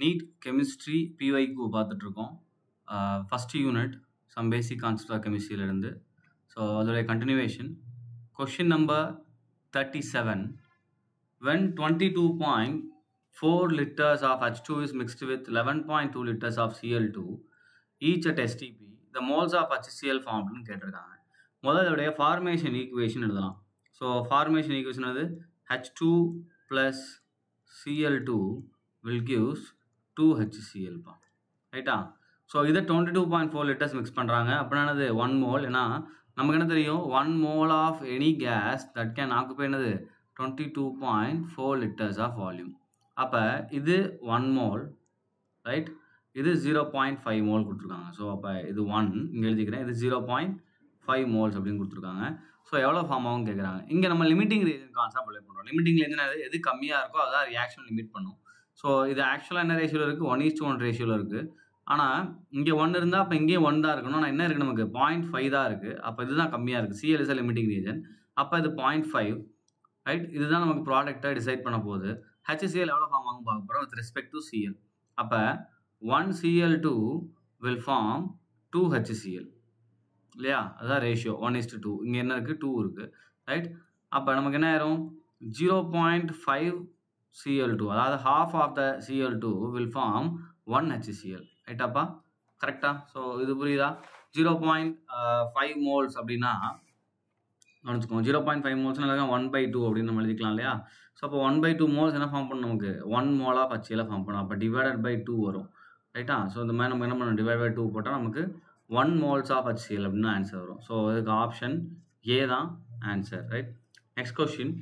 NEET chemistry PYQ பார்த்துட்டு இருக்கோம். First unit some basic concepts of chemistry இருந்து. So அதோட continuation. Question number 37. When 22.4 liters of H2 is mixed with 11.2 liters of Cl2 each at STP, the moles of HCl formed னு கேட்டிருக்காங்க. முதல்ல இதோடைய formation equation எழுதலாம். So formation equation அது H2 plus Cl2 will gives 2HCl பா. ரைட்டா? So இதை 22.4 liters mix பண்ணுறாங்க. அப்படின்னா அது 1 mole. ஏன்னா நமக்கு என்ன தெரியும், 1 mole of any gas that can occupy என்னது 22.4 liters ஆஃப் வால்யூம். அப்போ இது 1 mole, ரைட்? இது 0.5 mole கொடுத்துருக்காங்க. ஸோ அப்போ இது 1 இங்கே எழுதிக்கிறேன், இது 0.5 moles அப்படின்னு கொடுத்துருக்காங்க. ஸோ எவ்வளோ ஃபார்ம் ஆகும் கேட்குறாங்க. இங்கே நம்ம லிமிட்டிங் ரீஜன் கான்செப்ட் அப்ளை பண்ணுறோம். லிமிட்டிங் ரீஜன் எது கம்மியாக இருக்கோ அதான் ரியாக்ஷன் லிமிட் பண்ணும். ஸோ இது ஆக்சுவலாக என்ன ரேஷியோவில் இருக்குது, 1:1 ரேஷியோவில் இருக்குது. ஆனால் இங்கே 1 இருந்தால் அப்போ இங்கேயும் 1 தான் இருக்கணும். ஆனால் என்ன இருக்குது, நமக்கு 0.5 தான் இருக்குது. அப்போ இதுதான் கம்மியாக இருக்குது. Cl is limiting region. அப்போ இது 0.5, ரைட்? இதுதான் நமக்கு ப்ராடக்டை டிசைட் பண்ண போகுது. HCl எவ்வளோ ஃபார்ம் ஆகும் பார்க்க போகிறோம் வித் ரெஸ்பெக்ட் டு Cl. அப்போ 1 Cl2 will form 2 HCl இல்லையா? அதுதான் ரேஷியோ 1:2. இங்கே என்ன இருக்குது, 2 இருக்குது, ரைட்? அப்போ நமக்கு என்ன ஆயிரும், 0.5 Cl2, அதாவது half of the Cl2 will form 1 HCl. ரைட்டாப்பா? கரெக்டா? ஸோ இது புரியுதா? 0.5 moles அப்படின்னா நினச்சிக்கோங்க. 0.5 moles 1/2 அப்படின்னு நம்ம எழுதிக்கலாம் இல்லையா? ஸோ அப்போ 1/2 moles என்ன ஃபார்ம் பண்ணணும், நமக்கு 1 mole ஆஃப் HCl ஃபார்ம் பண்ணணும். அப்போ டிவைடட் பை 2 வரும். ரைட்டா? ஸோ இந்த மாதிரி நம்ம என்ன பண்ணணும், டிவைட் பை 2 போட்டால் நமக்கு 1 moles ஆஃப் HCl அப்படின்னு ஆன்சர் வரும். ஸோ இதுக்கு ஆப்ஷன் ஏ தான் answer, right? Next question.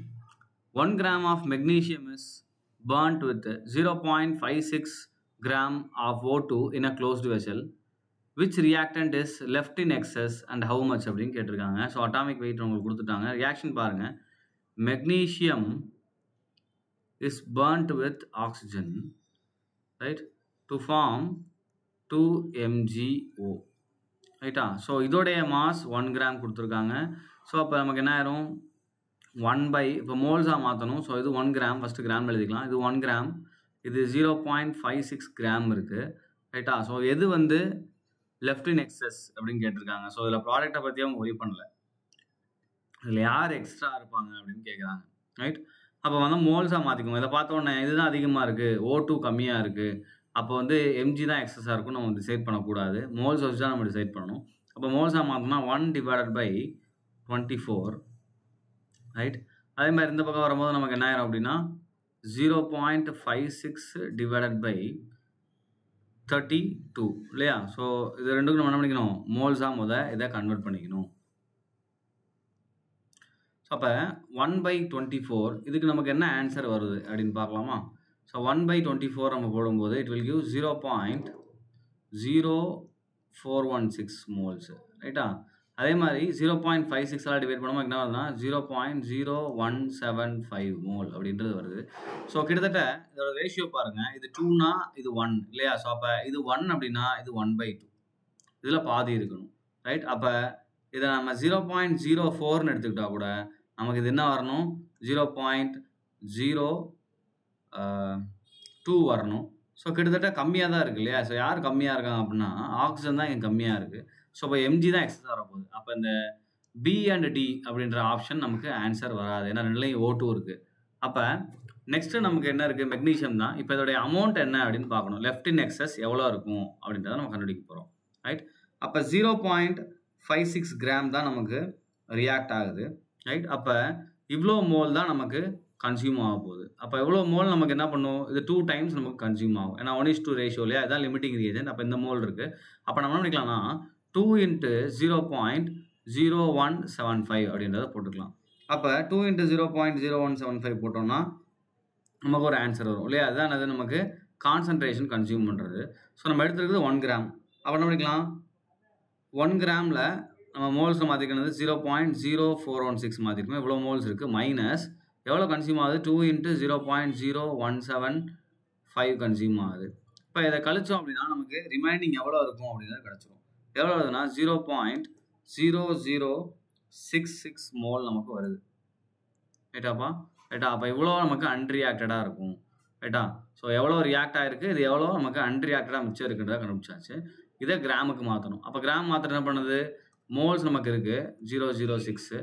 1 gram of magnesium is burnt with 0.56 gram of O2 in a closed vessel. Which reactant is left in excess and how much அப்படின்னு கேட்டிருக்காங்க. So atomic wait உங்களுக்கு கொடுத்துட்டாங்க. Reaction பாருங்க. Magnesium is burnt with oxygen, right, to form 2MgO. ரைட்டா? So இதோடைய mass 1 gram கொடுத்துருக்காங்க. So அப்போ நமக்கு என்ன ஆயிரும், 1/, இப்போ மோல்ஸாக மாற்றணும். ஸோ இது 1 gram, ஃபஸ்ட்டு கிராம் எழுதிக்கலாம். இது 1 gram, இது 0.56 gram இருக்குது. ரைட்டா? ஸோ எது வந்து லெஃப்ட் இன் எக்ஸஸ் அப்படின்னு கேட்டிருக்காங்க. ஸோ இதில் ப்ராடக்டை பற்றி அவங்க ஒரி பண்ணல. இதில் யார் எக்ஸ்ட்ரா இருப்பாங்க அப்படின்னு கேட்குறாங்க, ரைட்? அப்போ வந்து மோல்ஸாக மாற்றிக்கோங்க. இதை பார்த்த உடனே இதுதான் அதிகமாக இருக்குது, O2 கம்மியாக இருக்குது, அப்போ வந்து mg தான் எக்ஸஸாக இருக்கும், நம்ம டிசைட் பண்ணக்கூடாது. மோல்ஸ் வச்சு தான் நம்ம டிசைட் பண்ணணும். அப்போ மோல்ஸாக மாற்றினா 1/24, ரைட்? அதே மாதிரி இந்த பக்கம் வரும்போது நமக்கு என்ன ஆயிரும் அப்படின்னா 0.56 டிவைடட் பை 32 இல்லையா? ஸோ இது ரெண்டுக்கும் நம்ம என்ன பண்ணிக்கணும், மோல்ஸாக இதை கன்வெர்ட் பண்ணிக்கணும். ஸோ அப்போ 1/24 இதுக்கு நமக்கு என்ன ஆன்சர் வருது அப்படின்னு பார்க்கலாமா? ஸோ 1/24 நம்ம போடும்போது இட் வில் கிவ் 0.0416 மோல்ஸ், ரைட்டா? அதே மாதிரி 0.56 டிவைட் பண்ணும்போது என்ன வருதுன்னா 0.0175 மோல் அப்படின்றது வருது. ஸோ கிட்டத்தட்ட இதோட ரேஷியோ பாருங்கள். இது 2னா இது 1 இல்லையா? ஸோ அப்போ இது 1 அப்படின்னா இது 1/2, இதில் பாதி இருக்கணும், ரைட்? அப்போ இதை நம்ம 0.04ன்னு எடுத்துக்கிட்டா கூட நமக்கு இது என்ன வரணும், 0.02 வரணும். ஸோ கிட்டத்தட்ட கம்மியாக தான் இருக்குது இல்லையா? ஸோ யார் கம்மியாக இருக்காங்க அப்படின்னா ஆக்சிஜன் தான் இங்கே கம்மியாக இருக்குது. ஸோ இப்போ mg தான் எக்ஸஸ் வரப்போகுது. அப்போ இந்த B and D அப்படின்ற ஆப்ஷன் நமக்கு ஆன்சர் வராது. ஏன்னா ரெண்டுலையும் O2 இருக்குது. அப்போ நெக்ஸ்ட்டு நமக்கு என்ன இருக்குது, மெக்னீஷியம் தான். இப்போ இதோடைய அமௌண்ட் என்ன அப்படின்னு பார்க்கணும். லெஃப்ட் இன் எக்ஸஸ் எவ்வளோ இருக்கும் அப்படின்றத நம்ம கண்டுபிடிக்க போகிறோம், ரைட்? அப்போ 0.56 gram தான் நமக்கு ரியாக்ட் ஆகுது, ரைட்? அப்போ இவ்வளோ மோல் தான் நமக்கு கன்சியூம் ஆக போகுது. அப்போ எவ்வளோ மோல் நமக்கு என்ன பண்ணும், இது 2 times நமக்கு கன்சியூம் ஆகும். ஏன்னா 1:2 ரேஷியோ இல்லையா? இதான் லிமிட்டிங் ரீஜன். அப்போ இந்த மோல் இருக்குது. அப்போ நம்ம என்ன பண்ணிக்கலாம்னா 2 × 0.0175 அப்படின்றத போட்டுக்கலாம். அப்போ 2 × 0.0175 போட்டோம்னா நமக்கு ஒரு ஆன்சர் வரும் இல்லையா? அதுதான் அது நமக்கு கான்சன்ட்ரேஷன் கன்சியூம் பண்ணுறது. ஸோ நம்ம எடுத்துருக்குது 1 gram. அப்போ என்ன பண்ணிக்கலாம், 1 gramல நம்ம மோல்ஸை மாற்றிக்கிறது 0.0416 மாற்றிருக்கோம். இவ்வளோ மோல்ஸ் இருக்குது. மைனஸ் எவ்வளோ கன்சியூம் ஆகுது, 2 × 0.0175 கன்சியூம் ஆகுது. இப்போ இதை கழிச்சோம் அப்படின்னா நமக்கு ரிமைனிங் எவ்வளோ இருக்கும் அப்படின்றது கிடச்சிரும். எவ்வளோ வருதுன்னா 0.0066 மோல் நமக்கு வருது, ரைட்டாப்பா? ரைட்டா? அப்போ இவ்வளோ நமக்கு அன்ரியாக்டடாக இருக்கும், ரைட்டா? ஸோ ஸோ எவ்வளோ ரியாக்ட் ஆகிருக்கு, இது எவ்வளோ நமக்கு அன்ரியாக்டடாக மிச்சம் இருக்குன்றதை கண்டுபிடிச்சாச்சு. இதை கிராமுக்கு மாற்றணும். அப்போ கிராம் மாற்ற என்ன பண்ணுது, மோல்ஸ் நமக்கு இருக்குது 006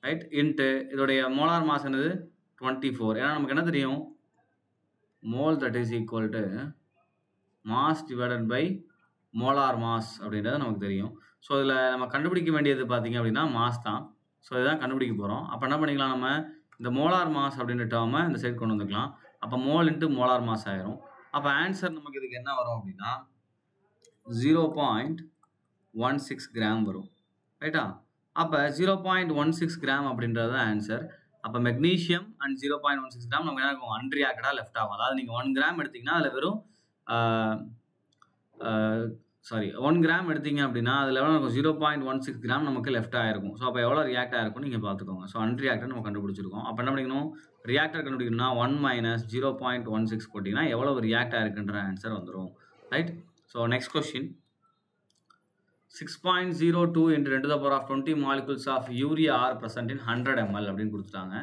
ரைட், இன்ட்டு இதோடைய மோலார் மாஸ் என்னது 24. ஏன்னா நமக்கு என்ன தெரியும், mole that is equal to mass divided by molar mass அப்படின்றது நமக்கு தெரியும். ஸோ இதில் நம்ம கண்டுபிடிக்க வேண்டியது பார்த்தீங்க அப்படின்னா மாஸ் தான். ஸோ இதுதான் கண்டுபிடிக்க போகிறோம். அப்போ என்ன பண்ணிக்கலாம், நம்ம இந்த மோலார் மாஸ் அப்படின்ற டேர்மை இந்த சைடு கொண்டு வந்துக்கலாம். அப்போ மோல் இன்ட்டு மோலார் மாஸ் ஆயிரும். அப்போ ஆன்சர் நமக்கு இதுக்கு என்ன வரும் அப்படின்னா 0.16 கிராம் வரும். ரைட்டா? அப்போ 0.16 கிராம் அப்படின்றது தான் ஆன்சர். அப்போ மெக்னீஷியம் அண்ட் 0.16 கிராம் நமக்கு என்ன இருக்கும், அன்ரியாக்டடாக லெஃப்ட் ஆகும். அதாவது நீங்கள் 1 கிராம் எடுத்திங்கன்னா அதில் வெறும் 1 கிராம் எடுத்தீங்க அப்படின்னா அதில் எவ்வளோ இருக்கும், 0.16 கிராம் நமக்கு லெஃப்ட் ஆகிருக்கும். ஸோ அப்போ எவ்வளோ ரியாக்ட் ஆகிருக்கும் நீங்கள் பார்த்துக்கோங்க. ஸோ அன்ரியாக்டட் நம்ம கண்டுபிடிச்சிருக்கோம். அப்போ என்ன பண்ணிக்கணும், ரியாக்டர் கண்டுபிடிக்கணும்னா 1 - 0.16 போட்டிங்கன்னா எவ்வளோ ரியாக்ட் ஆகிருக்குன்ற ஆன்சர் வந்துடும். Right? So next question, 6.02 × 10⁻20 molecules of urea are present in 100 ml அப்படின்னு கொடுத்துட்டாங்க.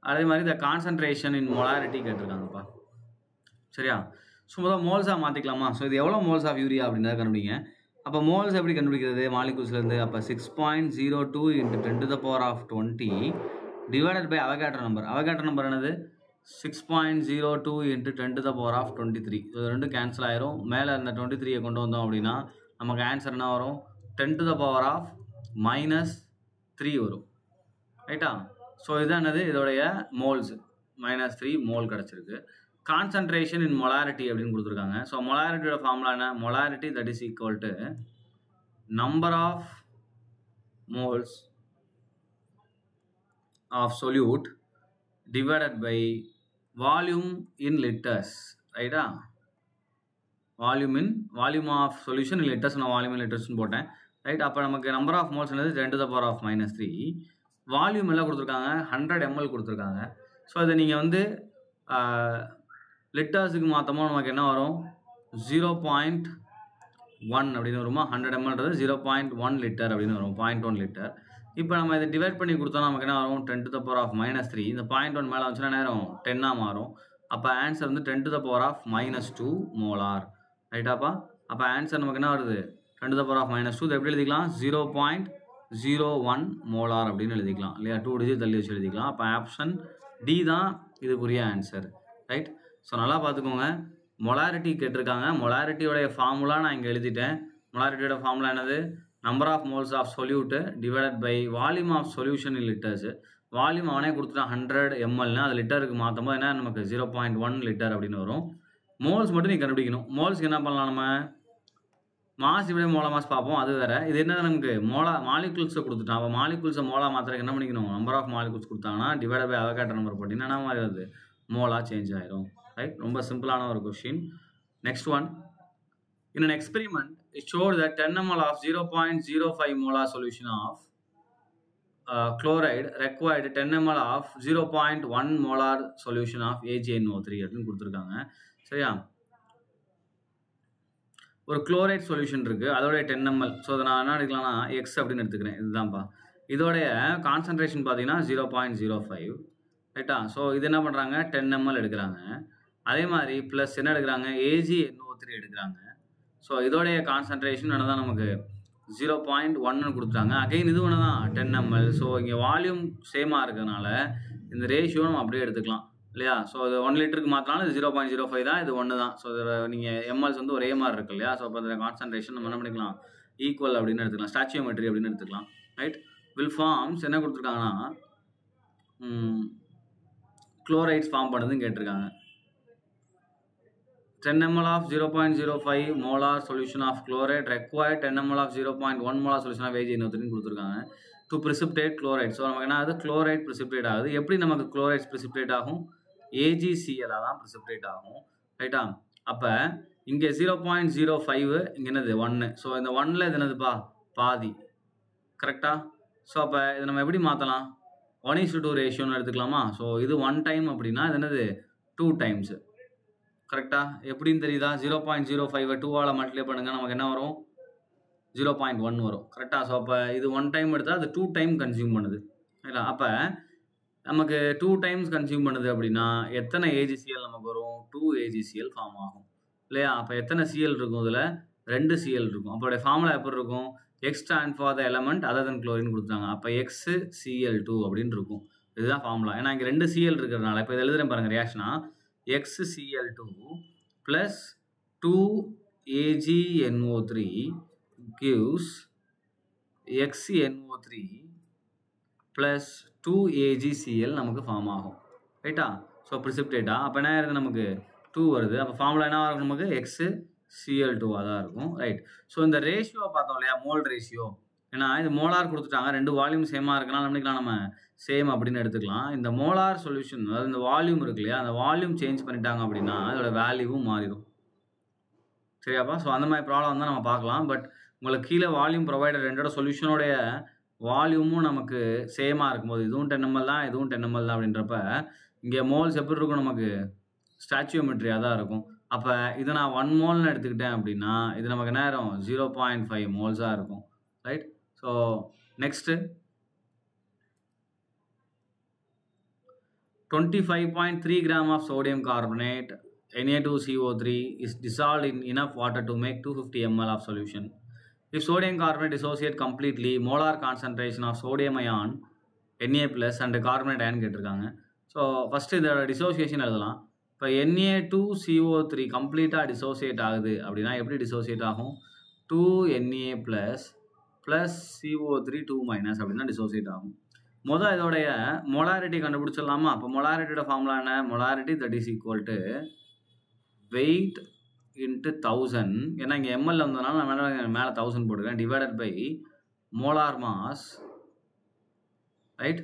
அதே மாதிரி இந்த கான்சன்ட்ரேஷன் இன் மொலாரிட்டி கேட்டிருக்காங்கப்பா. சரியா? ஸோ முதல் மோல்ஸாக மாற்றிக்கலாமா? ஸோ இது எவ்வளோ மோல்ஸ் ஆஃப் யூரியா அப்படின்றத கண்டுபிடிங்க. அப்போ மோல்ஸ் எப்படி கண்டுபிடிக்கிறது, மாலிகூல்ஸ்லேருந்து? அப்போ 6.02 × 10⁻20 divided by Avogadro number. Avogadro number என்னது, 6.02 × 10⁻23. இது ரெண்டும் கேன்சல் ஆயிரும். மேலே இந்த 23 கொண்டு வந்தோம் அப்படின்னா நமக்கு ஆன்சர் என்ன வரும், 10⁻³ வரும். ரைட்டா? ஸோ இதுதான் என்னது, இதோடைய மோல்ஸ் -3 மோல் கிடச்சிருக்கு. கான்சன்ட்ரேஷன் இன் மொலாரிட்டி அப்படின்னு கொடுத்துருக்காங்க. ஸோ மொலாரிட்டியோட ஃபார்முலா என்ன, molarity that is equal to number of moles of solute divided by volume in litres. ரைட்டா? Volume of solution in litres, நான் வால்யூம் இன் லிட்டர்ஸ்னு போட்டேன். ரைட்? அப்போ நமக்கு நம்பர் ஆஃப் மோல்ஸ் என்னது 10⁻³ வால்யூம் எல்லாம் கொடுத்துருக்காங்க, 100 ml கொடுத்துருக்காங்க. ஸோ அதை நீங்கள் வந்து லிட்டர்ஸுக்கு மாற்றமோ நமக்கு என்ன வரும், 0.1 அப்படின்னு வருமா. 100 mlன்றது 0.1 லிட்டர் அப்படின்னு வரும், 0.1 லிட்டர். இப்போ நம்ம இதை டிவைட் பண்ணி கொடுத்தோம் நமக்கு என்ன வரும், 10⁻³ இந்த 0.1 மேலே வந்துச்சுன்னா நேரம் 10ஆக மாறும். அப்போ ஆன்சர் வந்து 10⁻² மோலார். ரைட்டாப்பா? அப்போ ஆன்சர் நமக்கு என்ன வருது, 10⁻². இதை எப்படி எழுதிக்கலாம், 0.01 மோலார் அப்படின்னு எழுதிக்கலாம் இல்லையா, 2 டிஜிட் தள்ளி வச்சு எழுதிக்கலாம். அப்போ ஆப்ஷன் டி தான் இதுக்குரிய ஆன்சர். ரைட்? ஸோ நல்லா பார்த்துக்கோங்க, மொலாரிட்டி கேட்டிருக்காங்க. மொலாரிட்டியோடைய ஃபார்முலா நான் இங்கே எழுதிட்டேன். மொலாரிட்டியோட ஃபார்முலா என்னது, number of moles of solute divided by volume of solution in litres. Volume அவனே கொடுத்துட்டான் 100 mlனா அது லிட்டருக்கு மாற்றும் போது என்ன நமக்கு 0.1 லிட்டர் அப்படின்னு வரும். மோல்ஸ் மட்டும் நீங்கள் கண்டுபிடிக்கணும். மோல்ஸ்க்கு என்ன பண்ணலாம், நம்ம மாஸ் டிவைட் மோலா மாஸ் பார்ப்போம், அது வேறு. இது என்ன நமக்கு மாலிகூல்ஸை கொடுத்துட்டான். அப்போ மாலிகூல்ஸை மோலா மாத்திரக்கு என்ன பண்ணிக்கணும், நம்பர் ஆஃப் மாலிகூல்ஸ் கொடுத்தாங்கன்னா டிவைட் பை அவகேட்ரோ நம்பர் போட்டிங்கன்னா என்ன மாதிரி வருது, மோலா சேஞ்ச் ஆயிரும். ரைட்? ரொம்ப சிம்பிளான ஒரு question. Next one, in an experiment it showed that 10 ml of 0.05 molar solution of chloride required 10 ml of 0.1 molar solution of AgNO3 அப்படின்னு கொடுத்துருக்காங்க. சரியா? ஒரு குளோரைட் சொல்யூஷன் இருக்குது, அதோடைய 10 ml. ஸோ அதை நான் என்ன எடுக்கலாம்னா எக்ஸ் அப்படின்னு எடுத்துக்கிறேன். இதுதான்ப்பா இதோடைய கான்சன்ட்ரேஷன் பார்த்தீங்கன்னா 0.05. ரைட்டா? ஸோ இது என்ன பண்ணுறாங்க, 10 ml எடுக்கிறாங்க. அதே மாதிரி ப்ளஸ் என்ன எடுக்கிறாங்க, AgNO3 எடுக்கிறாங்க. ஸோ இதோடைய கான்சன்ட்ரேஷன் என்ன தான் நமக்கு 0.1 கொடுத்துட்டாங்க. அகைன் இது ஒன்று தான் 10 ml. ஸோ இங்கே வால்யூம் சேமாக இருக்கிறதுனால இந்த ரேஷியோ நம்ம அப்படியே எடுத்துக்கலாம் இல்லையா. ஸோ இது 1 லிட்டருக்கு மாற்றினாலும் இது 0.05 தான், இது 1 தான். ஸோ இதில் நீங்கள் எம்எல்ஸ் வந்து ஒரே மாதிரி இருக்கு இல்லையா. ஸோ அப்போ அதில் கான்சன்ட்ரேஷன் நம்ம என்ன பண்ணிக்கலாம், ஈக்குவல் அப்படின்னு எடுத்துக்கலாம், ஸ்டாச்சியோமெட்ரி அப்படின்னு எடுத்துக்கலாம். ரைட்? வில் ஃபார்ம்ஸ் என்ன கொடுத்துருக்காங்கன்னா குளோரைட்ஸ் ஃபார்ம் பண்ணுதுன்னு கேட்டிருக்காங்க. 10 ml of 0.05 molar solution of chloride required 10 ml of 0.1 molar solution of AgNO3 கொடுத்துருக்காங்க to precipitate chloride. ஸோ நமக்கு என்ன ஆகுது, chloride precipitate ஆகுது. எப்படி நமக்கு chloride precipitate ஆகும், AgCl தான் precipitate ஆகும். ரைட்டா? அப்போ இங்கே 0.05 இங்கே என்னது 1. ஸோ இந்த 1ல் இது என்னதுப்பா, பாதி. கரெக்டா? ஸோ அப்போ இதை நம்ம எப்படி மாற்றலாம், 1:2 ரேஷியோன்னு எடுத்துக்கலாமா. ஸோ இது 1 டைம் அப்படின்னா இது என்னது 2 டைம்ஸு. கரெக்டாக? எப்படின்னு தெரியுதா, 0.05 2ஆல் மல்டிப்ளை பண்ணுங்கள், நமக்கு என்ன வரும் 0.1 வரும். கரெக்டாக? ஸோ அப்போ இது 1 டைம் எடுத்தால் அது 2 டைம் கன்சியூம் பண்ணுது. ரைட்டா? அப்போ நமக்கு 2 டைம்ஸ் கன்சியூம் பண்ணுது அப்படின்னா எத்தனை AgCl நமக்கு வரும்? 2 AgCl ஃபார்ம் ஆகும் இல்லையா? அப்போ எத்தனை Cl இருக்கும்? இதில் 2 Cl இருக்கும். அப்போடைய ஃபார்முலா எப்படி இருக்கும்? X stand for the element other then chlorine கொடுத்தாங்க. அப்போ XCl2 அப்படின்னு இருக்கும். இதுதான் ஃபார்முலா. ஏன்னா இங்கே 2 Cl இருக்கிறதுனால இப்போ இதை எழுதுறேன் பாருங்க ரியாக்ஷனா XCl2 plus 2AgNO3 gives XNO3 plus 2AgCl நமக்கு ஃபார்ம் ஆகும் ரைட்டா? ஸோ ப்ரிசிப்டேட்டா அப்போ என்ன இருக்குது? நமக்கு 2 வருது. அப்போ ஃபார்முலா என்ன இருக்கும்? நமக்கு XCl2 தான் இருக்கும் ரைட். ஸோ இந்த ரேஷியோ பார்த்தோம் இல்லையா? Mole ratio. ஏன்னா இது மோலார் கொடுத்துட்டாங்க, 2 வால்யூம் சேமாக இருக்குன்னா நம்ம சேம் அப்படின்னு எடுத்துக்கலாம். இந்த மோலார் சொல்யூஷன் அதாவது இந்த வால்யூம் இருக்கு இல்லையா? அந்த வால்யூம் சேஞ்ச் பண்ணிட்டாங்க அப்படின்னா அதோட வேல்யூவும் மாறிடும். சரியாப்பா? ஸோ அந்த மாதிரி ப்ராப்ளம் தான் நம்ம பார்க்கலாம். பட் உங்களுக்கு கீழே வால்யூம் ப்ரொவைடர் ரெண்டோட சொல்யூஷனோடைய வால்யூமும் நமக்கு சேமாக இருக்கும்போது இதுவும் 10 ml தான் இதுவும் 10 ml தான் அப்படின்றப்ப இங்கே மோல்ஸ் எப்படி இருக்கும்? நமக்கு ஸ்டாச்சியோமெட்ரியாக தான் இருக்கும். அப்போ இதை நான் 1 மோல்னு எடுத்துக்கிட்டேன் அப்படின்னா இது நமக்கு என்ன ஆயிரும்? 0.5 மோல்ஸாக இருக்கும் right. So next 25.3 gram of sodium carbonate Na2CO3 is dissolved in enough water to make 250 ml of solution. If sodium carbonate dissociate completely, molar concentration of sodium ion Na plus and carbonate ion கேட்டிருக்காங்க. So first இதோட dissociation எழுதலாம். இப்போ Na2CO3 கம்ப்ளீட்டாக dissociate ஆகுது அப்படின்னா எப்படி dissociate ஆகும்? 2Na plus CO3 2- அப்படின்னா டிசோசியேட் ஆகும். முதல் இதோடைய மொலாரிட்டி கண்டுபிடிச்சிடலாமா? அப்போ மொலாரிட்டியோட ஃபார்முலா என்ன? Molarity that is equal to weight into 1000. ஏன்னா இங்கே எம்எல் வந்ததுனால நான் மேலே 1000 போட்டுக்கிறேன். Divided by molar mass right.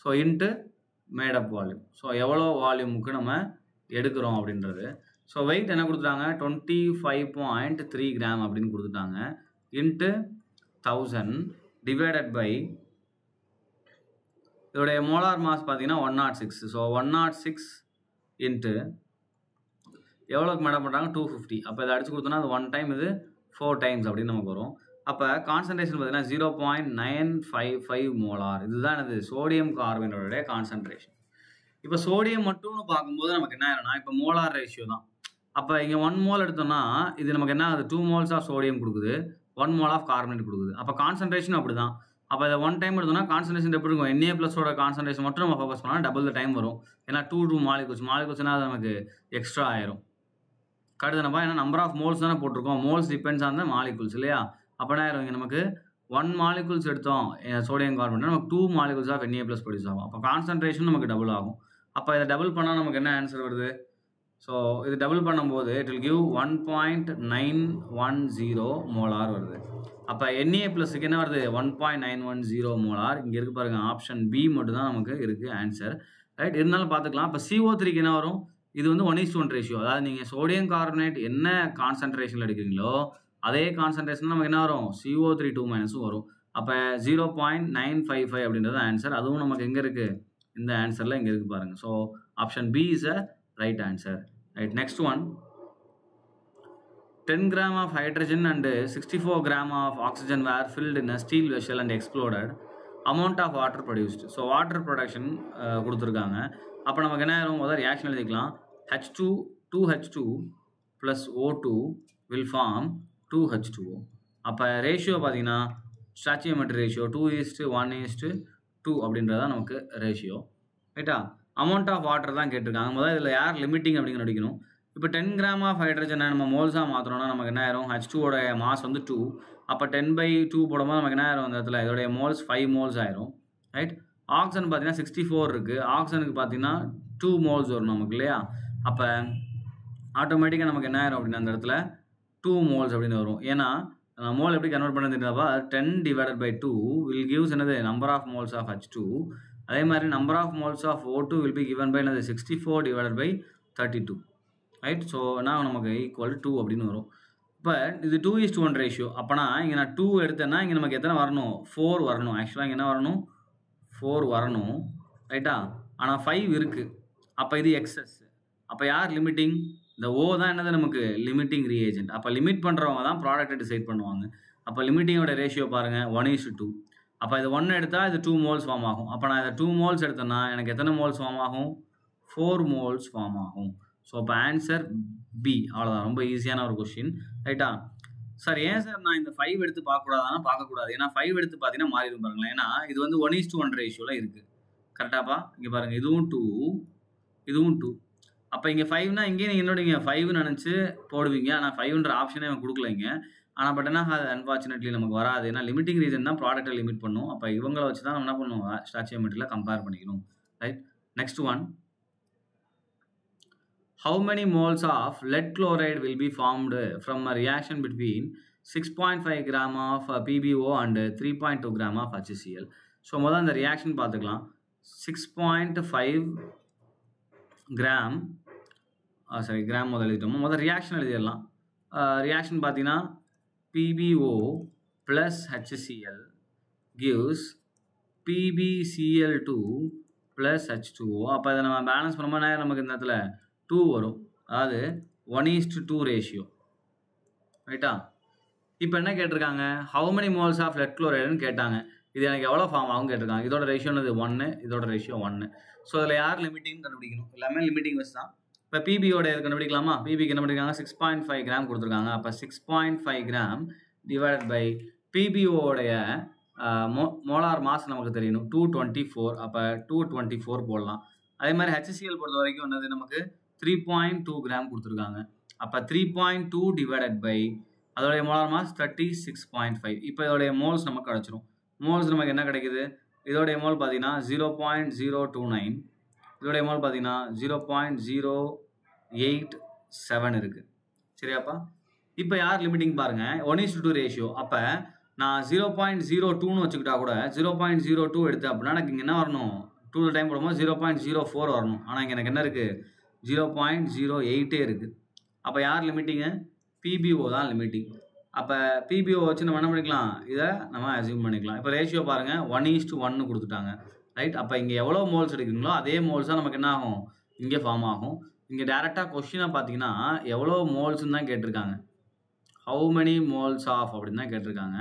So into made up volume. So எவ்வளோ வால்யூமுக்கு நம்ம எடுக்கிறோம் அப்படின்றது. ஸோ வெயிட் என்ன கொடுத்துட்டாங்க? 25.3 கிராம் அப்படின்னு கொடுத்துட்டாங்க. இன்ட்டு 1000 டிவைடட் பை இதோடைய மோலார் மாஸ் பார்த்தீங்கன்னா 106. ஸோ 106 இன்ட்டு எவ்வளோக்கு மேடம் பண்ணுறாங்க? 250. அப்போ இதை அடிச்சு கொடுத்தோன்னா அது 1 டைம், இது 4 டைம்ஸ் அப்படின்னு நமக்கு வரும். அப்போ கான்சன்ட்ரேஷன் பார்த்தீங்கன்னா 0.955 மோலார். இதுதான் எனது சோடியம் கார்பனேட்டோடைய கான்சன்ட்ரேஷன். இப்போ சோடியம் மட்டும்னு பார்க்கும்போது நமக்கு என்ன ஆயிரும்னா இப்போ மோலார் ரேஷியோ தான். அப்போ இங்கே 1 மோல் எடுத்தோம்னா இது நமக்கு என்ன ஆகுது? 2 மோல்ஸ் ஆஃப் சோடியம் கொடுக்குது, 1 மோல் ஆஃப் கார்பனேட் கொடுக்குது. அப்போ கான்சன்ட்ரேஷன் அப்படி தான். அப்போ இதை 1 டைம் எடுத்தோம்னா கான்சன்ட்ரேஷன் எப்படி இருக்கும்? Na ப்ளஸோட கான்சன்ட்ரேஷன் மட்டும் நம்ம ஃபோக்கஸ் பண்ணால் டபுள் த டைம் வரும். ஏன்னா 2 மாலிகுல்ஸ்னா அது நமக்கு எக்ஸ்ட்ரா ஆயிரும். கடுதனப்பா ஏன்னா நம்பர் ஆஃப் மோல்ஸ் தானே போட்டிருக்கோம். Moles depends on the molecules இல்லையா? அப்போ என்ன ஆயிரும்? இங்கே நமக்கு 1 மாலிகுல்ஸ் எடுத்தோம் சோடியம் கார்பனேட், நமக்கு 2 molecules of Na plus produce ஆகும். அப்போ கான்சன்ட்ரேஷன் நமக்கு டபுள் ஆகும். அப்போ இதை டபுள் பண்ணால் நமக்கு என்ன ஆன்சர் வருது? ஸோ இது டபுள் பண்ணும்போது இட் வில் கிவ் 1.910 மோலார் வருது. அப்போ Na ப்ளஸுக்கு என்ன வருது? 1.910 மோலார். இங்கே இருக்கு பாருங்க, ஆப்ஷன் பி மட்டும் தான் நமக்கு இருக்குது ஆன்சர் ரைட். இருந்தாலும் பார்த்துக்கலாம். இப்போ CO3க்கு என்ன வரும்? இது வந்து 1:1 ரேஷியோ. அதாவது நீங்கள் சோடியம் கார்பனேட் என்ன கான்சன்ட்ரேஷனில் எடுக்கிறீங்களோ அதே கான்சன்ட்ரேஷன் நமக்கு என்ன வரும்? CO3 2- வரும். அப்போ 0.955 அப்படின்றது ஆன்சர். அதுவும் நமக்கு எங்கே இருக்குது? இந்த ஆன்சரில் இங்கே இருக்குது பாருங்கள். So option B is a right answer right. Next one 10 gram of hydrogen and 64 gram of oxygen were filled in a steel vessel and exploded. Amount of water produced. So water production கொடுத்துருக்காங்க. அப்போ நமக்கு என்ன ஆகும்? முதல் reaction எழுதிக்கலாம். H2 2H2 plus O2 will form 2H2O. அப்போ ratio பார்த்தீங்கன்னா ஸ்டாச்சியோமெட்ரி ratio 2:1:2 அப்படின்றதான் நமக்கு ரேஷியோ ரைட்டா. அமௌண்ட் ஆஃப் வாட்டர் தான் கேட்டிருக்காங்க. முதல்ல இதில் யார் லிமிட்டிங் அப்படிங்கிற அடிக்கணும். இப்போ 10 gram ஆஃப் ஹைட்ரஜனை நம்ம மோல்ஸாக மாற்றணும்னா நமக்கு என்ன ஆயிரும்? H2ஓட மாஸ் வந்து 2. அப்போ 10/2 போடும்போது நமக்கு என்ன ஆயிரும்? அந்த இடத்துல இதோடைய மோல்ஸ் 5 மோல்ஸ் ஆயிரும் ரைட். ஆக்சிஜன் பார்த்தீங்கன்னா 64 இருக்குது. ஆக்சிஜனுக்கு பார்த்தீங்கன்னா 2 மோல்ஸ் வரும் நமக்கு இல்லையா? அப்போ ஆட்டோமேட்டிக்காக நமக்கு என்ன ஆயிரும் அப்படின்னா அந்த இடத்துல 2 மோல்ஸ் அப்படின்னு வரும். ஏன்னா மோல் எப்படி கன்வெர்ட் பண்ணுறதுன்றப்பா 10/2 will gives என்னது? Number of moles of H2. அதே மாதிரி number of moles of O2 will be given by என்னது? 64/32 ரைட். ஸோ நான் நமக்கு ஈக்குவல் 2 அப்படின்னு வரும். இப்போ இது 2:1 ரேஷியோ. அப்போனா இங்கே நான் 2 எடுத்தேன்னா இங்கே நமக்கு எத்தனை வரணும்? 4 வரணும். ஆக்சுவலாக இங்கே என்ன வரணும்? 4 வரணும் ரைட்டா. ஆனால் 5 இருக்குது. அப்போ இது எக்ஸஸ். அப்போ யார் லிமிட்டிங்? இந்த O தான் என்னது? நமக்கு லிமிட்டிங் ரீஏஜென்ட். அப்போ லிமிட் பண்ணுறவங்க தான் ப்ராடக்ட்டை டிசைட் பண்ணுவாங்க. அப்போ லிமிட்டிங்கோட ரேஷியோ பாருங்கள் 1:2. அப்போ இது 1 எடுத்தால் இது 2 மோல்ஸ் ஃபார்ம் ஆகும். அப்போ நான் இதை 2 மோல்ஸ் எடுத்தேன்னா எனக்கு எத்தனை மோல்ஸ் ஃபார்ம் ஆகும்? 4 மோல்ஸ் ஃபார்ம் ஆகும். ஸோ அப்போ ஆன்சர் பி. அவ்வளோதான், ரொம்ப ஈஸியான ஒரு கொஸ்டின். ரைட்டா சார்? ஏன் சார் நான் இந்த 5 எடுத்து பார்க்கக்கூடாதுன்னா பார்க்கக்கூடாது. ஏன்னா 5 எடுத்து பார்த்தீங்கன்னா மாறிடும் பாருங்களேன். ஏன்னா இது வந்து 1:1 ரேஷியோவில் இருக்குது. கரெக்டாப்பா? இங்கே பாருங்கள், இதுவும் 2, இதுவும் 2. அப்போ இங்கே 5னா இங்கே நீங்கள் என்னோட இங்கே 5 நினச்சி போடுவீங்க. ஆனால் 5ன்ற ஆப்ஷனே அவன் கொடுக்கல இங்கே. ஆனால் பட் என்ன அது அன்ஃபார்ச்சுனேட்லி நமக்கு வராது. ஏன்னா லிமிட்டிங் ரீசன் தான் ப்ராடக்ட்டை லிமிட் பண்ணும். அப்போ இவங்களை வச்சு தான் நம்ம என்ன பண்ணுவோம்? ஸ்டாச்சியோமெட்ரியில் கம்பேர் பண்ணிக்கணும். Right, next one. How many moles of lead chloride will be formed from a reaction between 6.5 gram of PbO and 3.2 gram of HCl? So முதல்ல அந்த ரியாக்ஷன் பார்த்துக்கலாம். 6.5 கிராம் கிராம் முதல்ல எழுதிட்டோம். முதல் ரியாக்ஷன் எழுதிடலாம். ரியாக்ஷன் பார்த்தீங்கன்னா PbO plus HCl gives PbCl2 plus H2O. அப்போ இதை நம்ம பேலன்ஸ் பண்ணும்போது நமக்கு இந்த இடத்துல 2 வரும். அதாவது 1:2 ரேஷியோ. ரைட்டா? இப்போ என்ன கேட்டிருக்காங்க? How many moles of lead குளோரைடுன்னு கேட்டாங்க. இது எனக்கு எவ்வளோ ஃபார்ம் ஆகும் கேட்டிருக்காங்க. இதோட ரேஷியோன்னு 1, இதோட ரேஷியோ 1. ஸோ அதில் யார் லிமிட்டிங் கண்டுபிடிக்கணும்? எல்லாமே லிமிட்டிங் வச்சு தான். இப்போ பிபியோட எது கண்டுபிடிக்கலாமா? பிபிக்கு என்ன பண்ணிருக்காங்க? 6.5 கிராம் கொடுத்துருக்காங்க. அப்போ 6.5 கிராம் டிவைடட் பை பிபிஓடைய மோலார் மாஸ் நமக்கு தெரியணும் 224. அப்போ 224 போடலாம். அதே மாதிரி HCl பொறுத்த வரைக்கும் என்னது நமக்கு 3.2 கிராம் கொடுத்துருக்காங்க. அப்போ 3.2 டிவைடட் பை அதோடைய மோலார் மாஸ் 36.5. இப்போ இதோடைய மோல்ஸ் நமக்கு கிடச்சிரும். மோல்ஸ் நமக்கு என்ன கிடைக்குது? இதோடைய மோல் பார்த்தீங்கன்னா 0.029, இதோடைய மோல் பார்த்தீங்கன்னா 0.087 இருக்குது. சரியாப்பா? இப்போ யார் லிமிட்டிங் பாருங்கள், 1:2 ரேஷியோ. அப்போ நான் 0.02ன்னு வச்சுக்கிட்டா கூட 0.02 எடுத்தேன் அப்படின்னா எனக்கு இங்கே என்ன வரணும்? 2 டைம் போடும்போது 0.04 வரணும். ஆனால் இங்கே எனக்கு என்ன இருக்குது? 0.08 இருக்குது. அப்போ யார் லிமிட்டிங்கு? பிபிஓ தான் லிமிட்டிங். அப்போ பிபிஓ வச்சு நம்ம என்ன பண்ணிக்கலாம்? இதை நம்ம அசியூம் பண்ணிக்கலாம். இப்போ ரேஷியோ பாருங்கள், 1:1 கொடுத்துட்டாங்க. ரைட்? அப்போ இங்கே எவ்வளோ மோல்ஸ் எடுக்கிறீங்களோ அதே மோல்ஸாக நமக்கு என்ன ஆகும்? இங்கே ஃபார்ம் ஆகும். இங்கே டேரெக்டாக கொஸ்டினாக பார்த்தீங்கன்னா எவ்வளோ மோல்ஸ்ன்னு தான் கேட்டிருக்காங்க. ஹவு மெனி மோல்ஸ் ஆஃப் அப்படின்னு தான் கேட்டிருக்காங்க.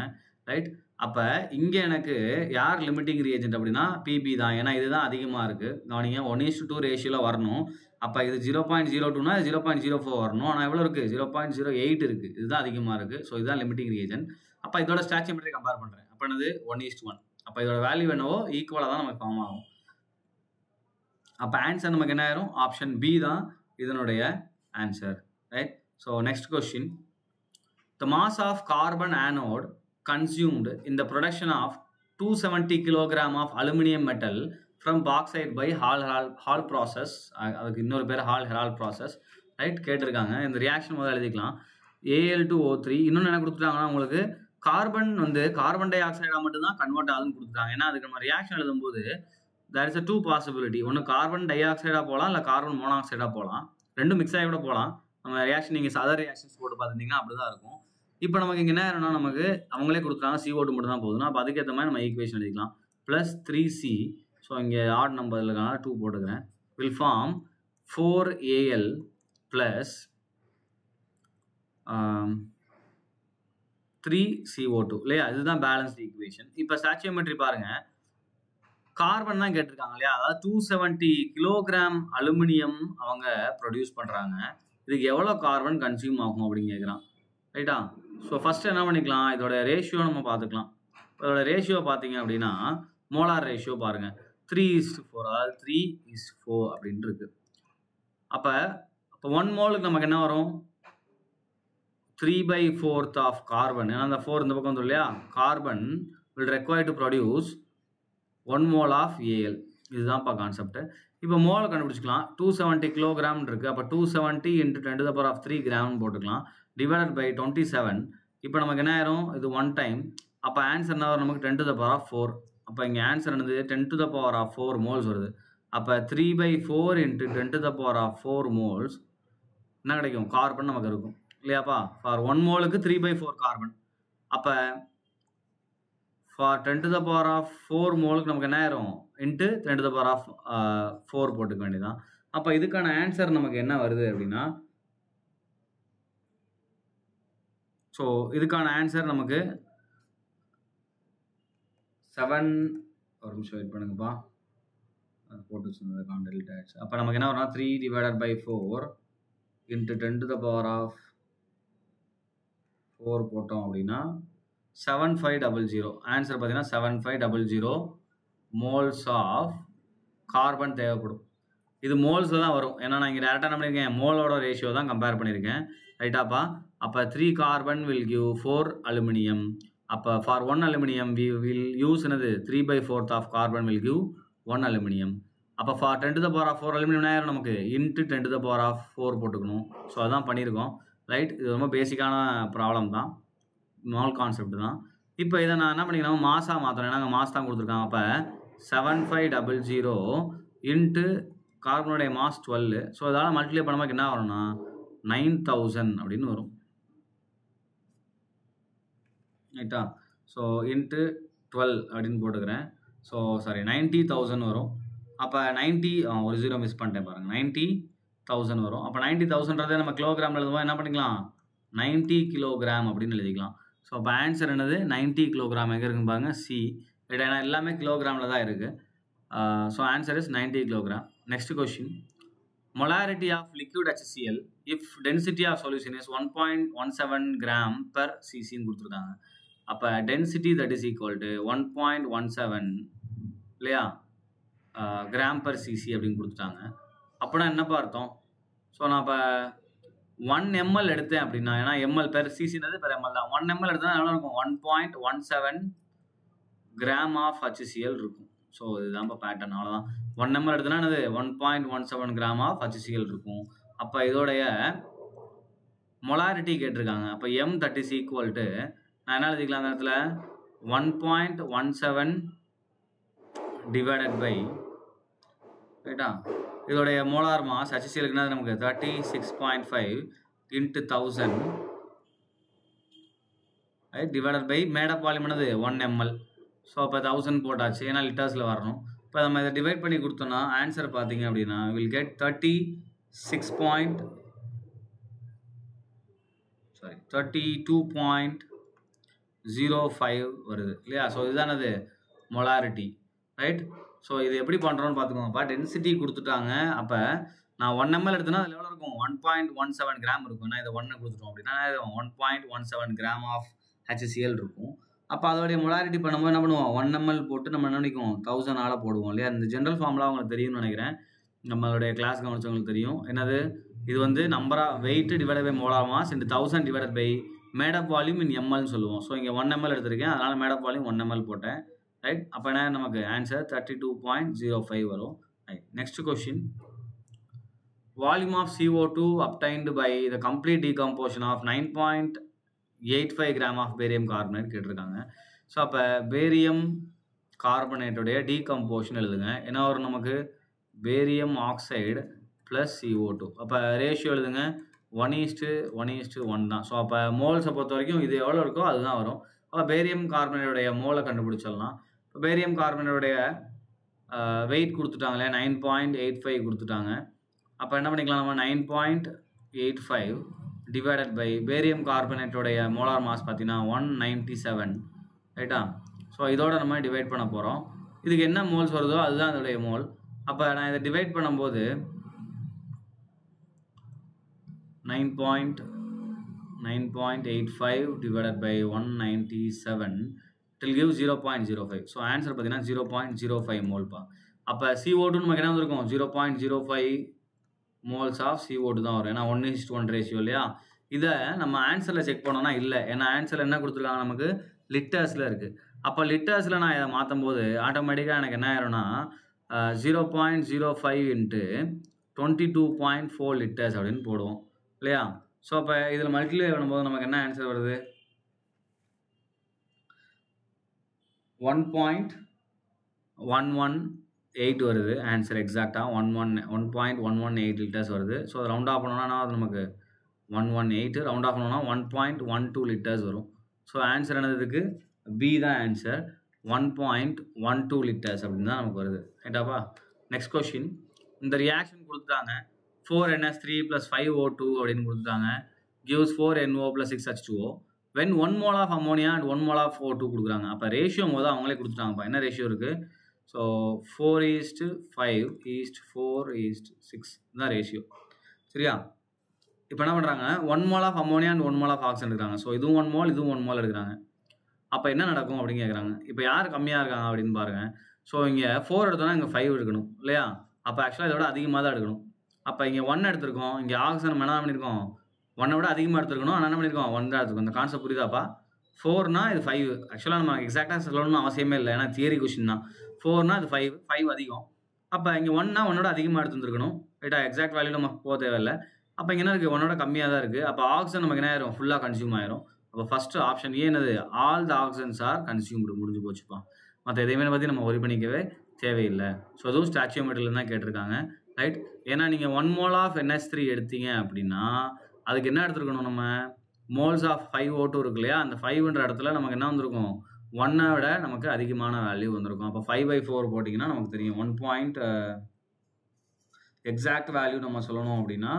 ரைட்? அப்போ இங்கே எனக்கு யார் லிமிட்டிங் ரியேஜென்ட் அப்படின்னா பிபி தான். ஏன்னா இதுதான் அதிகமாக இருக்குது. கவனிங்க, 1:2 ரேஷியோவில் வரணும். அப்போ இது 0.02னா 0.04 வரணும். ஆனால் எவ்வளோ இருக்குது? 0.08 இருக்குது. இதுதான் அதிகமாக இருக்குது. ஸோ இதுதான் லிமிட்டிங் ரியேஜென்ட். அப்போ இதோட ஸ்டாச்சியோமெட்ரி கம்பேர் பண்ணுறேன். அப்போ என்னது? 1:1. அப்போ இதோட வேல்யூ என்னவோ ஈக்குவலாக தான் நமக்கு ஃபார்ம் ஆகும். அப்போ ஆன்சர் நமக்கு என்ன ஆயிரும்? ஆப்ஷன் பி தான் இதனுடைய answer. Right? So next question. The mass of carbon anode consumed in the production of 270 kg of aluminum metal from bauxite by Hall process. அதுக்கு இன்னொரு பேர் Hall process. ரைட்? கேட்டிருக்காங்க. இந்த ரியாக்ஷன் முதல்ல எழுதிக்கலாம். Al2O3. இன்னொன்று என்ன கொடுத்துட்டாங்கன்னா உங்களுக்கு கார்பன் வந்து கார்பன் டை ஆக்சைடாக மட்டும்தான் கன்வெர்ட் ஆகுதுன்னு கொடுத்துட்டாங்க. ஏன்னா அதுக்கு நம்ம ரியாக்ஷன் எழுதும்போது there is a 2 possibility. ஒன்று கார்பன் டை ஆக்சைடாக போகலாம், இல்லை கார்பன் மோனாக்சைடாக போகலாம். ரெண்டும் மிக்ஸ் ஆகி கூட போகலாம். நம்ம ரியாக்ஷன் நீங்கள் அதர் ரியாக்ஷன்ஸ் போட்டு பார்த்துட்டிங்கன்னா அப்படி தான் இருக்கும். இப்போ நமக்கு இங்கே என்ன ஆயிரும்னா நமக்கு அவங்களே கொடுத்துட்டாங்க CO2 மட்டும் தான் போகுதுன்னா அப்போ அதுக்கேற்ற மாதிரி நம்ம ஈக்குவேஷன் எழுதிக்கலாம். Plus 3C. ஸோ இங்கே ஆட் நம்பரில் இருக்காங்க, 2 போட்டுக்கிறேன். Will form 4Al plus 3CO2 இல்லையா? இதுதான் பேலன்ஸ்ட் ஈக்குவேஷன். இப்போ ஸ்டாச்சியோமெட்ரி பாருங்கள், கார்பன் தான் கேட்டிருக்காங்க இல்லையா? அதாவது 270 கிலோகிராம் அலுமினியம் அவங்க ப்ரொடியூஸ் பண்ணுறாங்க. இதுக்கு எவ்வளோ கார்பன் கன்சியூம் ஆகும் அப்படின்னு கேட்குறான். ரைட்டா? ஸோ ஃபஸ்ட்டு என்ன பண்ணிக்கலாம்? இதோட ரேஷியோ நம்ம பார்த்துக்கலாம். இதோட ரேஷியோ பார்த்தீங்க அப்படின்னா மோலார் ரேஷியோ பாருங்கள் 3:4. அதாவது 3:4 அப்படின்ட்டு இருக்கு. அப்போ 1 மோலுக்கு நமக்கு என்ன வரும்? 3/4 ஆஃப் கார்பன். ஏன்னா அந்த 4 இந்த பக்கம் வந்து இல்லையா? Carbon will require to produce 1 mole of Al. இதுதான்ப்பா கான்செப்ட். இப்போ மோலை கண்டுபிடிச்சிக்கலாம். 270 கிலோகிராம் இருக்குது. அப்போ 270 × 10³ கிராம் போட்டுக்கலாம். Divided by 27. இப்போ நமக்கு என்ன ஆயிரும்? இது 1 டைம். அப்போ ஆன்சர் என்ன வரும் நமக்கு? 10⁴. அப்போ இங்கே ஆன்சர் என்னது? 10⁴ மோல்ஸ் வருது. அப்போ 3/4 × 10⁴ மோல்ஸ் என்ன கிடைக்கும்? கார்பன் நமக்கு இருக்கும் இல்லையாப்பா? ஃபார் 1 மோலுக்கு 3/4 கார்பன். அப்போ ஃபார் 10⁴ மோலுக்கு நமக்கு என்ன ஆயிரும்? இன்ட்டு 10⁴ போட்டுக்க வேண்டியதான். அப்போ இதுக்கான ஆன்சர் நமக்கு என்ன வருது அப்படின்னா, ஸோ இதுக்கான ஆன்சர் நமக்கு 7 ஒரு நிமிஷம் வெயிட் பண்ணுங்கப்பா. அது போட்டு வச்சிருந்தது அக்கௌண்ட் டெலிட் ஆயிடுச்சு. அப்போ நமக்கு என்ன வரும்னா 3 divided by 4 into 10 to the power of 4 போட்டோம் அப்படின்னா 7500. ஆன்சர் பார்த்தீங்கன்னா 7500 மோல்ஸ் ஆஃப் கார்பன் தேவைப்படும். இது மோல்ஸில் தான் வரும். ஏன்னா நான் இங்கே டேரெக்டாக என்ன பண்ணியிருக்கேன், மோலோட ரேஷியோ தான் கம்பேர் பண்ணியிருக்கேன். ரைட்டாப்பா? அப்போ 3 கார்பன் வில் கிவ் 4 அலுமினியம். அப்போ for 1 aluminium we will use என்னது 3/4 of carbon will give 1 aluminium. அப்போ for 10 to the power of 4 aluminium ஆயிரும் நமக்கு into 10 to the power of 4 போட்டுக்கணும். ஸோ அதான் பண்ணியிருக்கோம். ரைட், இது ரொம்ப பேசிக்கான ப்ராப்ளம் தான், ஸ்மால் கான்செப்ட் தான். இப்போ இதை நான் என்ன பண்ணிக்கணும், மாஸாக மாற்றணும். ஏன்னா அங்கே மாஸ் தான் கொடுத்துருக்காங்க. அப்போ 7500 இன்ட்டு கார்பனுடைய மாஸ் 12. ஸோ அதால் மல்டிப்ளை பண்ணும்போது என்ன வரும்னா 9000 அப்படின்னு வரும். ரைட்டா? ஸோ இன்ட்டு 12 அப்படின்னு போட்டுக்கிறேன். ஸோ சாரி 90,000 வரும். அப்போ 90 ஒரு 0 மிஸ் பண்ணிட்டேன் பாருங்கள், 90,000 வரும். அப்போ 90,000ன்றதை நம்ம கிலோகிராம் எழுதும்போது என்ன பண்ணிக்கலாம், 90 கிலோகிராம் அப்படின்னு எழுதிக்கலாம். ஸோ அப்போ ஆன்சர் என்னது 90 கிலோகிராம். எங்கே இருக்குன்னு பாருங்கள், சி. ரைட், ஏன்னா எல்லாமே கிலோகிராமில் தான் இருக்குது. So answer is 90 kilogram. Next question, molarity of liquid HCl if density of solution is 1.17 gram per cc ன்னு கொடுத்துருக்காங்க. அப்போ density that is equal to 1.17 இல்லையா கிராம் per cc அப்படின்னு கொடுத்துட்டாங்க. அப்படின்னா என்னப்பா அர்த்தம்? ஸோ நான் இப்போ 1 ml எடுத்தேன் அப்படின்னா, ஏன்னா ml per cc-ன்றது per ml தான். 1 ml எடுத்தா எவ்வளோ இருக்கும், 1.17 கிராம் ஆஃப் HCl இருக்கும். ஸோ இதுதான் இப்போ பேட்டர்ன், அவ்வளோதான். 1 ml எடுத்தனா என்னது 1.17 கிராம் ஆஃப் HCl இருக்கும். அப்போ இதோடைய மொலாரிட்டி கேட்டிருக்காங்க. அப்போ m that is equal to நான் என்ன எழுதிக்கலாம் அந்த இடத்துல 1.17 டிவைடட் பை, ரைட்டா, இதோடைய மோலார் மாஸ் HCl நமக்கு 36.5 into 1000 divided by made up volume என்னது 1 ml. ஸோ அப்போ 1000 போட்டாச்சு, ஏன்னா லிட்டர்ஸில் வரணும். இப்போ நம்ம இதை டிவைட் பண்ணி கொடுத்தோன்னா ஆன்சர் பார்த்தீங்க அப்படின்னா வில் கெட் 32.05 வருது இல்லையா? ஸோ இதுதானது மொலாரிட்டி. ரைட், ஸோ இது எப்படி பண்ணுறோன்னு பார்த்துக்கோங்கப்பா. டென்சிட்டி கொடுத்துட்டாங்க. அப்போ நான் 1 ml எடுத்தேன்னா அதில் எவ்வளோ இருக்கும், 1.17 கிராம் இருக்கும். நான் இதை 1 கொடுத்துட்டோம் அப்படின்னா 1.17 கிராம் ஆஃப் HCl இருக்கும். அப்போ அதோடைய மொலாரிட்டி பண்ணும்போது என்ன பண்ணுவோம், 1 ml போட்டு நம்ம என்ன பண்ணிக்குவோம் 1000 போடுவோம் இல்லையா? இந்த ஜென்ரல் ஃபார்முலா உங்களுக்கு தெரியும்னு நினைக்கிறேன், நம்மளுடைய கிளாஸ் கவனிச்சவங்களுக்கு தெரியும். என்னது, இது வந்து number of weight divide by molar mass into 1000 divide by made up volume in mlன்னு சொல்லுவோம். ஸோ இங்கே 1 ml எடுத்திருக்கேன், அதனால் மேடப் வால்யூம் 1 ml போட்டேன். ரைட், அப்போ என்ன நமக்கு ஆன்சர் 32.05 வரும். Right, next question, volume of CO2 obtained by the complete decomposition of 9.85 gram of barium carbonate கேட்டிருக்காங்க. ஸோ அப்போ பேரியம் கார்பனேட்டுடைய டீகம்போஷன் எழுதுங்க. என்ன வரும் நமக்கு, பேரியம் ஆக்சைடு ப்ளஸ் CO2. அப்போ ரேஷியோ எழுதுங்க, 1:1:1 தான். ஸோ அப்போ மோல்ஸை பொறுத்த வரைக்கும் இது எவ்வளோ இருக்கோ அதுதான் வரும். அப்போ பேரியம் கார்பனேட்டுடைய மோலை கண்டுபிடிச்சிடலாம். இப்போ பேரியம் கார்பனேட்டுடைய வெயிட் கொடுத்துட்டாங்களே 9.85 கொடுத்துட்டாங்க. அப்போ என்ன பண்ணிக்கலாம், நம்ம 9.85 டிவைடட் பை பேரியம் கார்பனேட்டோடைய மோலார் மாஸ் பார்த்தீங்கன்னா 197. ரைட்டா? ஸோ இதோட நம்ம டிவைட் பண்ண போகிறோம். இதுக்கு என்ன மோல்ஸ் வருதோ அதுதான் அதோடைய மோல். அப்போ நான் இதை டிவைட் பண்ணும்போது 9.85 divided by 197 it will give 0.05. So answer பார்த்தீங்கன்னா 0.05 மோல்ப்பா. அப்போ CO2 நமக்கு என்ன வந்திருக்கும், 0.05 மோல்ஸ் ஆஃப் CO2 தான் வரும். ஏன்னா 1:1 ரேஷியோ இல்லையா? இதை நம்ம ஆன்சரில் செக் பண்ணோன்னா இல்லை, ஏன்னா ஆன்சரில் என்ன கொடுத்துருக்காங்க நமக்கு, லிட்டர்ஸில் இருக்குது. அப்போ லிட்டர்ஸில் நான் இதை மாற்றும் போது ஆட்டோமேட்டிக்காக எனக்கு என்ன ஆயிரும்னா 0.05 இன்ட்டு 22.4 லிட்டர்ஸ் அப்படின்னு போடுவோம் இல்லையா? ஸோ அப்போ இதில் மல்டிப்ளை பண்ணும்போது நமக்கு என்ன ஆன்சர் வருது, 1.118 வருது ஆன்சர். எக்ஸாக்டாக 1.118 லிட்டர்ஸ் வருது. ஸோ அதை ரவுண்ட் ஆஃப் பண்ணோன்னா அது நமக்கு 118, ரவுண்ட் ஆஃப் பண்ணோன்னா 1.12 லிட்டர்ஸ் வரும். ஸோ ஆன்சர் என்னதுக்கு பி தான் ஆன்சர், 1.12 லிட்டர்ஸ் அப்படின்னு தான் நமக்கு வருது. ரைட்டாப்பா? நெக்ஸ்ட் கொஸ்டின், இந்த ரியாக்ஷன் கொடுத்துட்டாங்க 4NH3 + 5O2 அப்படின்னு கொடுத்துட்டாங்க, gives 4NO + 6H2O. when 1 mole of ammonia and 1 mole of O2 கொடுக்குறாங்க. அப்போ ரேஷியோ போது அவங்களே கொடுத்துட்டாங்கப்பா. என்ன ரேஷியோ இருக்குது? ஸோ 4:5:4:6 தான் ரேஷியோ. சரியா? இப்போ என்ன பண்ணுறாங்க? 1 mole of ammonia and 1 mole of oxygen எடுக்கிறாங்க. ஸோ இதுவும் 1 mole இதுவும் 1 mole எடுக்கிறாங்க. அப்போ என்ன நடக்கும் அப்படின்னு கேட்குறாங்க. இப்போ யார் கம்மியாக இருக்காங்க அப்படின்னு பாருங்கள். ஸோ இங்கே 4 எடுத்தோன்னா இங்கே 5 எடுக்கணும் இல்லையா? அப்போ ஆக்சுவலாக இதோட அதிகமாக தான் எடுக்கணும். அப்போ இங்கே 1 எடுத்திருக்கோம். இங்கே ஆக்சிஜன் நம்ம என்ன பண்ணியிருக்கோம்? 1 விட அதிகமாக எடுத்துருக்கணும். ஆனால் என்ன பண்ணியிருக்கோம்? 1 தான் எடுத்துருக்கோம். இந்த கான்செப்ட் புரியுதாப்பா? 4னா இது 5. ஆக்சுவலாக நம்ம எக்ஸாக்டாக சொல்லணும்னு அவசியமே இல்லை. ஏன்னா தியரி கொஸ்டின் தான். 4னா இது 5 அதிகம். அப்போ இங்கே 1னா 1 அதிகமாக எடுத்துருக்கணும். ரைட்டா? எக்ஸாக்ட் வேல்யூ நம்ம போக தேவையில்லை. அப்போ இங்கே என்ன இருக்குது? 1 கம்மியாக தான் இருக்குது. அப்போ ஆக்சிஜன் நமக்கு என்ன ஆயிரும்? ஃபுல்லாக கன்சியூம் ஆயிரும். அப்போ ஃபஸ்ட்டு ஆப்ஷன் ஏ என்னது? All the oxygens are consumed. முடிஞ்சு போச்சுப்பா. மற்ற எதையுமே பற்றி நம்ம ஒரி பண்ணிக்கவே தேவையில்லை. ஸோ அதுவும் ஸ்டாச்சியோமெட்ரியில் தான் கேட்டிருக்காங்க. ரைட்? ஏன்னா நீங்கள் 1 mole ஆஃப் NH3 எடுத்தீங்க அப்படின்னா அதுக்கு என்ன எடுத்துருக்கணும்? நம்ம மோல்ஸ் ஆஃப் 5O2 இருக்கு இல்லையா? அந்த 5ன்ற இடத்துல நமக்கு என்ன வந்திருக்கும்? 1 விட நமக்கு அதிகமான வேல்யூ வந்திருக்கும். அப்போ 5/4 போட்டிங்கன்னா நமக்கு தெரியும். 1 எக்ஸாக்ட் வேல்யூ நம்ம சொல்லணும் அப்படின்னா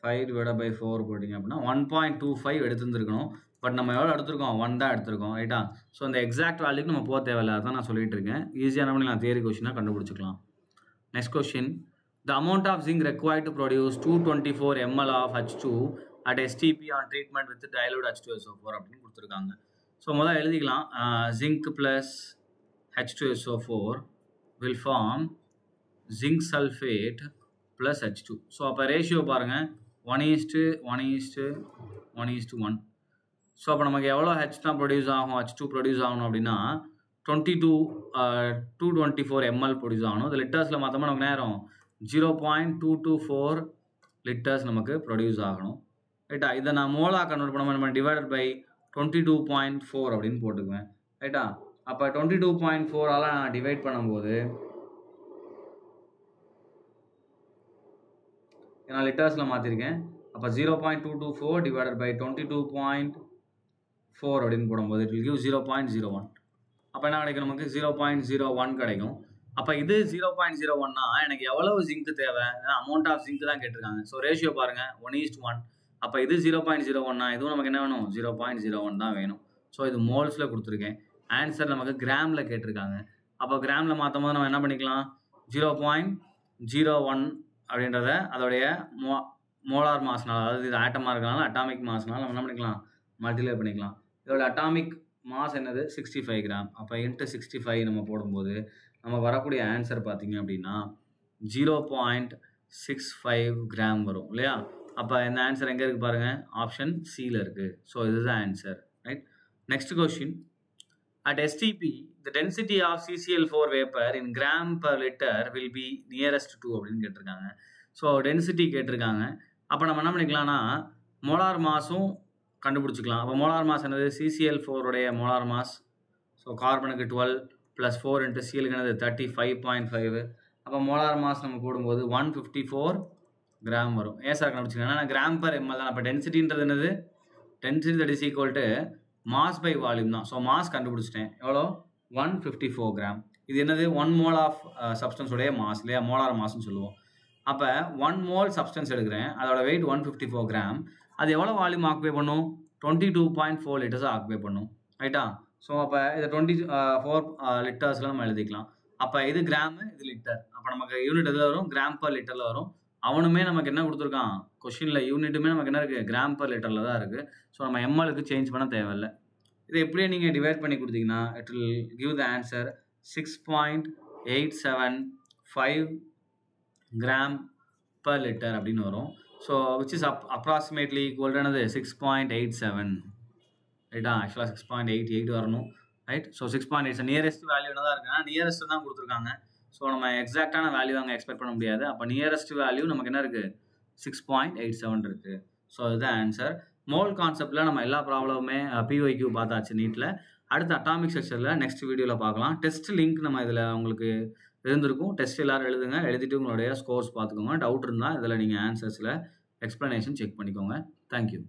5/4 போட்டிங்க அப்படின்னா 1.25 எடுத்துருந்துருக்கணும். பட் நம்ம எவ்வளோ எடுத்திருக்கோம்? 1 தான் எடுத்திருக்கோம். ரைட்டா? ஸோ அந்த எக்ஸாக்ட் வேல்யூக்கு நம்ம போக தேவையில்லை. அதான் நான் சொல்லிட்டு இருக்கேன். ஈஸியாக நம்ம நான் தியரி கொஸ்டினாக கண்டுபிடிச்சிக்கலாம். Next question. The amount of zinc required to produce 224 ml of H2 at STP on treatment with dilute H2SO4 அப்படின்னு கொடுத்துருக்காங்க. ஸோ முதல்ல எழுதிக்கலாம். zinc plus H2SO4 will form zinc sulfate plus H2. So அப்போ ratio பாருங்கள். 1:1:1. So அப்போ நமக்கு எவ்வளோ H தான் ப்ரொடியூஸ் ஆகும்? H2 ப்ரொடியூஸ் ஆகணும் அப்படின்னா 224 ml ப்ரொடியூஸ் ஆகணும். இது லிட்டர்ஸில் மொத்தமாக நமக்கு நேரம் 0.224 லிட்டர்ஸ் நமக்கு ப்ரொடியூஸ் ஆகணும். ரைட்டா? இதை நான் மோலாக கன்வெர்ட் பண்ண நம்ம டிவைடட் பை 22.4 அப்படின்னு போட்டுக்குவேன். ரைட்டா? அப்போ 22.4ஆல் நான் டிவைட் பண்ணும்போது நான் லிட்டர்ஸில் மாற்றிருக்கேன். அப்போ 0.224 டிவைடட் பை 22.4 அப்படின்னு போடும்போது இட் வில் கிவ் 0.01. அப்போ என்ன கிடைக்கும்? நமக்கு 0.01 கிடைக்கும். அப்போ இது 0.01னா எனக்கு எவ்வளவு ஜிங்க் தேவை? அமௌண்ட் ஆஃப் ஜிங்க் தான் கேட்டிருக்காங்க. ஸோ ரேஷியோ பாருங்கள் 1:1. அப்போ இது 0.01னா இதுவும் நமக்கு என்ன வேணும்? 0.01 தான் வேணும். ஸோ இது மோல்ஸில் கொடுத்துருக்கேன். ஆன்சர் நமக்கு கிராமில் கேட்டிருக்காங்க. அப்போ கிராமில் மாற்றும் போது நம்ம என்ன பண்ணிக்கலாம்? 0.01 அப்படின்றத அதோடைய மோலார் மாஸ்னால், அதாவது இது ஆட்டமாக இருக்கனால அட்டாமிக் மாஸ்னால் நம்ம என்ன பண்ணிக்கலாம்? மல்டிப்ளை பண்ணிக்கலாம். இதோட அட்டாமிக் மாஸ் என்னது? 65 கிராம். அப்போ இன்ட்டு 65 நம்ம போடும்போது நமக்கு வரக்கூடிய ஆன்சர் பார்த்தீங்க அப்படின்னா 0.65 கிராம் வரும் இல்லையா? அப்போ இந்த ஆன்சர் எங்கே இருக்குது பாருங்கள்? ஆப்ஷன் சியில் இருக்குது. ஸோ இதுதான் answer. Right? Next question. At STP, the density of CCl4 vapor in gram per liter will be nearest to அப்படின்னு கேட்டிருக்காங்க. ஸோ டென்சிட்டி கேட்டிருக்காங்க. அப்போ நம்ம என்ன பண்ணிக்கலாம்னா மோலார் மாஸும் கண்டுபிடிச்சிக்கலாம். அப்போ மோலார் மாஸ் என்னது? CCl4 உடைய மோலார் மாஸ். ஸோ கார்பனுக்கு 12 + 4 × சிஎலுக்கு என்னது? 35.5. அப்போ மோலார் மாஸ் நம்ம போடும்போது 154 கிராம் வரும். ஏன் சார் கண்டுபிடிச்சிக்கலாம்? ஏன்னா கிராம் பர் எம்எல் தான். அப்போ டென்சிட்டின்றது என்னது? Density that is equal to mass by volume தான். ஸோ மாஸ் கண்டுபிடிச்சிட்டேன். எவ்வளோ? 154 கிராம். இது என்னது? 1 மோல் ஆஃப் சப்ஸ்டன்ஸோடைய மாஸ் இல்லையா? மோலார் மாஸ்ன்னு சொல்லுவோம். அப்போ 1 மோல் சப்ஸ்டன்ஸ் எடுக்கிறேன். அதோட வெயிட் 154 கிராம். அது எவ்வளோ வால்யூம் ஆக்குபை பண்ணும்? 22.4 லிட்டர்ஸ் ஆக்குபை பண்ணும். ரைட்டா? ஸோ அப்போ இதை 24 லிட்டர்ஸில் நம்ம எழுதிக்கலாம். அப்போ இது கிராமு, இது லிட்டர். அப்போ நமக்கு யூனிட் எதில் வரும்? கிராம் பர் லிட்டரில் வரும். அவனுமே நமக்கு என்ன கொடுத்துருக்கான்? கொஷினில் யூனிட்டுமே நமக்கு என்ன இருக்குது? கிராம் பர் லிட்டரில் தான் இருக்குது. ஸோ நம்ம எம்எலுக்கு சேஞ்ச் பண்ண தேவையில்லை. இதை எப்படியே நீங்கள் டிவைட் பண்ணி கொடுத்தீங்கன்னா it will give the answer 6.875 gram per litre அப்படின்னு வரும். So which is approximately equal என்னது? 6.87. ரைட்டா? ஆக்சுவலாக 6.88 வரணும். ரைட்? ஸோ 6.8 நியரஸ்ட் வேல்யூ என்ன தான் இருக்குன்னா நியரஸ்ட் தான் கொடுத்துருக்காங்க. ஸோ நம்ம எக்ஸாக்டான வேல்யூ அங்கே எக்ஸ்பெக்ட் பண்ண முடியாது. அப்போ நியரஸ்ட் வேல்யூ நமக்கு என்ன இருக்குது? 6.87 இருக்குது. ஸோ இதுதான் ஆன்சர். மோல் கான்செப்டில் நம்ம எல்லா ப்ராப்ளமுமே PYQ பார்த்தாச்சு நீட்டில். அடுத்த அட்டாமிக் ஸ்ட்ரக்சரில் நெக்ஸ்ட் வீடியோவில் பார்க்கலாம். டெஸ்ட் லிங்க் நம்ம இதில் உங்களுக்கு இருந்திருக்கும். டெஸ்ட் எல்லோரும் எழுதுங்க. எழுதிட்டு உங்களுடைய ஸ்கோர்ஸ் பார்த்துக்கோங்க. டவுட் இருந்தால் இதில் நீங்கள் ஆன்சர்ஸில் எக்ஸ்ப்ளனேஷன் செக் பண்ணிக்கோங்க. தேங்க்யூ.